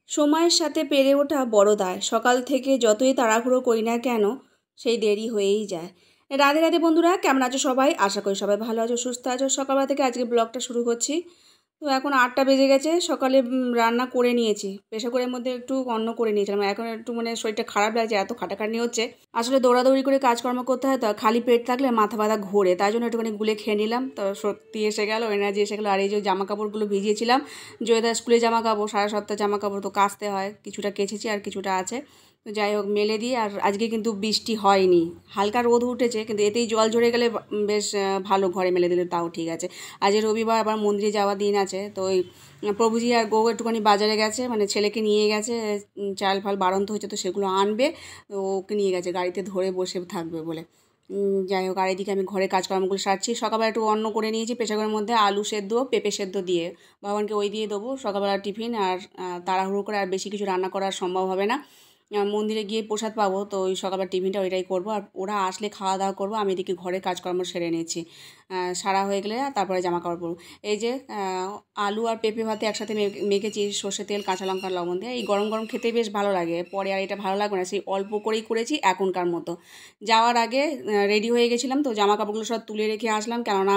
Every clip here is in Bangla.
সময়ের সাথে পেরে ওঠা বড় দায়। সকাল থেকে যতই তাড়াহুড়ো করি না কেন সেই দেরি হয়েই যায়। রাধে রাধে বন্ধুরা, কেমন আছো সবাই? আশা করি সবাই ভালো আছো, সুস্থ আছো। সকালবেলা থেকে আজকে ব্লগটা শুরু করছি। তো এখন 8টা বেজে গেছে। সকালে রান্না করে নিয়েছি, প্রেসার কুকারের মধ্যে একটু অন্ন করে নিয়েছিলাম। এখন একটু শরীরটা খারাপ লাগছে, এত খাটাখাটনি হচ্ছে। আসলে দৌড়াদৌড়ি করে কাজকর্ম করতে হয়, তো খালি পেট থাকলে মাথা ব্যথা ঘোরে, তাই জন্য একটুখানি গুলে খেয়ে নিলাম। তো শক্তি এসে গেল, এনার্জি এসে গেলো। আর এই যে জামা কাপড়গুলো ভিজিয়েছিলাম, জয়দা স্কুলে জামা কাপড়, সারা সপ্তাহ জামা কাপড় তো কাচতে হয়। কিছুটা কেচেছি আর কিছুটা আছে, তো যাই হোক মেলে দিই। আর আজকে কিন্তু বৃষ্টি হয়নি, হালকা রোদ উঠেছে, কিন্তু এতেই জল ঝরে গেলে বেশ ভালো, ঘরে মেলে দিলে তাও ঠিক আছে। আজ রবিবার, আবার মন্দিরে যাওয়ার দিন আছে। তো ওই প্রভুজি আর গৌ একটুখানি বাজারে গেছে, ছেলেকে নিয়ে গেছে। চাল ফাল বাড়ন্ত হয়েছে, তো সেগুলো আনবে। তো ওকে নিয়ে গেছে, গাড়িতে ধরে বসে থাকবে বলে। যাই হোক, আর এদিকে আমি ঘরে কাজকর্মগুলো সারছি। সকালবেলা একটু অন্ন করে নিয়েছি প্রেসারের মধ্যে, আলু সেদ্ধ পেঁপে সেদ্ধ দিয়ে ভগবানকে ওই দিয়ে দেবো সকালবেলা টিফিন। আর তাড়াহুড়ো করে আর বেশি কিছু রান্না করা সম্ভব হবে না। মন্দিরে গিয়ে প্রসাদ পাবো, তো ওই সকালবেলা টিফিনটা ওইটাই করবো। আর ওরা আসলে খাওয়া দাওয়া করবো, আমি এদিকে ঘরে কাজকর্ম সেরে নিয়েছি। সারা হয়ে গেলে তারপরে জামা কাপড় পরবো। এই যে আলু আর পেঁপে ভাতে একসাথে মেখেছি, সর্ষে তেল কাঁচা লঙ্কা লবণ দিয়ে। এই গরম গরম খেতে বেশ ভালো লাগে, পরে আর এটা ভালো লাগবে না, সেই অল্প করেই করেছি এখনকার মতো। যাওয়ার আগে রেডি হয়ে গেছিলাম, তো জামা কাপড়গুলো সব তুলে রেখে আসলাম, কেননা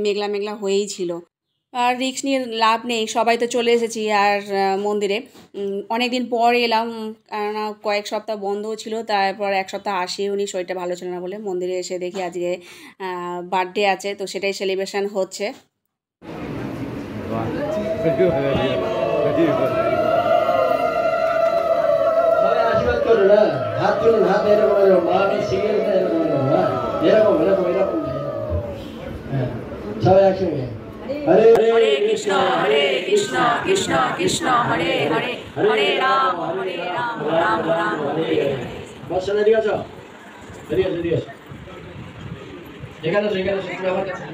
মেঘলা মেঘলা হয়েই ছিল। আর রিস্ক নিয়ে লাভ নেই, সবাই তো চলে এসেছি। আর মন্দিরে অনেক দিন পর এলাম, কেননা কয়েক সপ্তাহ বন্ধও ছিল, তারপর এক সপ্তাহ আসি উনি, শরীরটা ভালো ছিল না বলে। মন্দিরে এসে দেখি আজকে বার্থডে আছে, তো সেটাই সেলিব্রেশন হচ্ছে। আশীর্বাদ করো না, হাত তুলুন, হাত এরকম এরকম, মা সিগারেট এরকম এরকম, না এরকম এরকম এরকম, হ্যাঁ সবাই একসঙ্গে। হরে হরে কৃষ্ণ কৃষ্ণ কৃষ্ণ হরে হরে, হরে রাম রাম রাম হরে হরে। বর্ষা এদিকে আছো, এদিকে আছো, এদিকে আছো, এখানে আছো, এখানে আছো, তুমি আমার কাছে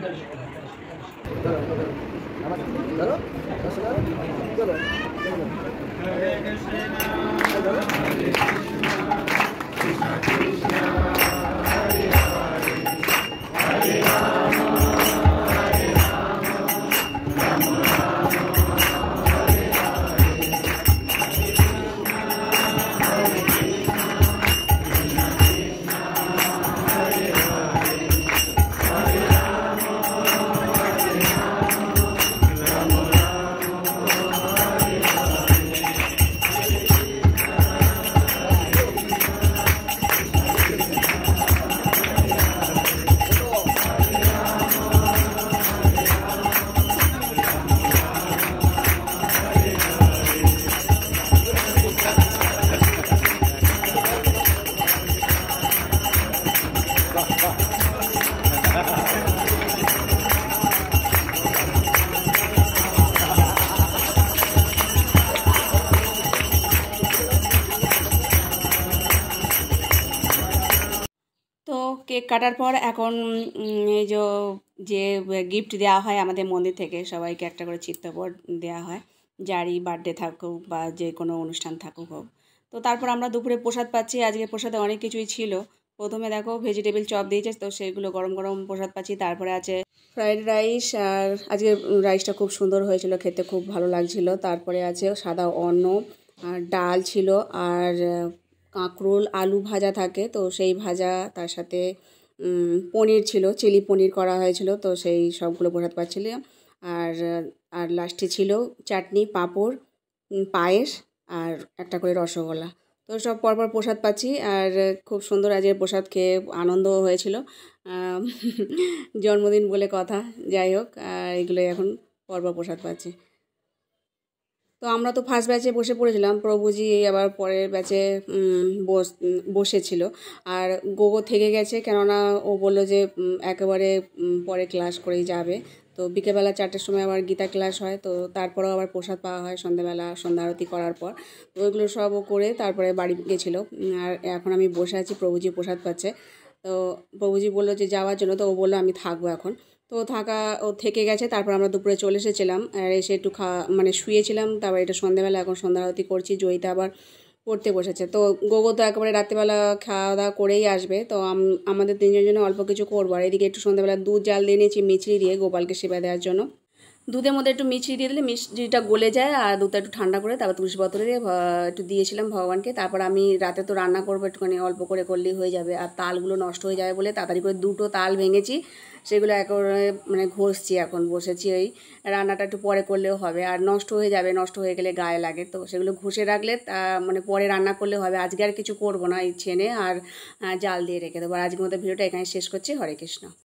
তো কেক কাটার পর এখন এই যে গিফট দেওয়া হয় আমাদের মন্দির থেকে, সবাইকে একটা করে চিত্রপট দেওয়া হয়, যারই বার্থডে থাকুক বা যে কোনো অনুষ্ঠান থাকুক হোক। তো তারপর আমরা দুপুরে প্রসাদ পাচ্ছি। আজকে প্রসাদে অনেক কিছুই ছিল। প্রথমে দেখো ভেজিটেবিল চপ দিয়েছে, তো সেগুলো গরম গরম প্রসাদ পাচ্ছি। তারপরে আছে ফ্রাইড রাইস, আর আজকে রাইসটা খুব সুন্দর হয়েছিল, খেতে খুব ভালো লাগছিল। তারপরে আছে সাদা অন্ন, আর ডাল ছিল, আর কাঁকরোল আলু ভাজা থাকে, তো সেই ভাজা, তার সাথে পনির ছিল, চিলি পনির করা হয়েছিল, তো সেই সবগুলো প্রসাদ পাচ্ছিলাম। আর আর লাস্টে ছিল চাটনি, পাঁপড়, পায়েস, আর একটা করে রসগোল্লা। তো সব পরপর প্রসাদ পাচ্ছি, আর খুব সুন্দর আজকে প্রসাদ খেয়ে আনন্দও হয়েছিল। জন্মদিন বলে কথা, যাই হোক, এগুলোই এখন পরপর প্রসাদ পাচ্ছি। তো আমরা তো ফার্স্ট ব্যাচে বসে পড়েছিলাম, প্রভুজি আবার পরের ব্যাচে বসেছিল। আর গোগো থেকে গেছে, কেননা ও বললো যে একেবারে পরে ক্লাস করেই যাবে। তো বিকেলবেলা 4টের সময় আবার গীতা ক্লাস হয়, তো তারপরেও আবার প্রসাদ পাওয়া হয় সন্ধ্যাবেলা, সন্ধ্যা আরতি করার পর। তো ওইগুলো সব ও করে তারপরে বাড়ি গেছিলো। আর এখন আমি বসে আছি, প্রভুজি প্রসাদ পাচ্ছে। তো প্রভুজি বললো যে যাওয়ার জন্য, তো ও বললো আমি থাকবো এখন। তো ও থেকে গেছে। তারপর আমরা দুপুরে চলে এসেছিলাম, আর এসে একটু শুয়েছিলাম। তারপর এটা সন্ধ্যাবেলা, এখন সন্ধ্যা আরতি করছি, জয়িতা আবার পড়তে বসেছে। তো গোগো তো একেবারে রাত্রিবেলা খাওয়া দাওয়া করেই আসবে, তো আমাদের তিনজনের জন্য অল্প কিছু করবো। আর এদিকে একটু সন্ধ্যাবেলা দুধ জাল দিয়ে নিয়েছি মিছরি দিয়ে গোপালকে সেবা দেওয়ার জন্য। দুধের মধ্যে একটু মিষ্টি দিয়ে দিলে মিষ্টিটা গলে যায়, আর দুধটা একটু ঠান্ডা করে তারপর তুলসী পত্র দিয়ে একটু দিয়েছিলাম ভগবানকে। তারপর আমি রাতে তো রান্না করবো, একটুখানি অল্প করে করলেই হয়ে যাবে, আর তালগুলো নষ্ট হয়ে যাবে বলে তাড়াতাড়ি করে 2টো তাল ভেঙেছি, সেগুলো একেবারে মানে ঘষছি, এখন বসেছি। ওই রান্নাটা একটু পরে করলেও হবে, আর নষ্ট হয়ে যাবে, নষ্ট হয়ে গেলে গায়ে লাগে, তো সেগুলো ঘষে রাখলে মানে পরে রান্না করলে হবে। আজকে আর কিছু করবো না, এই ছেনে আর জাল দিয়ে রেখে দেবো। আর আজকের মতো ভিডিওটা এখানে শেষ করছি। হরে কৃষ্ণ।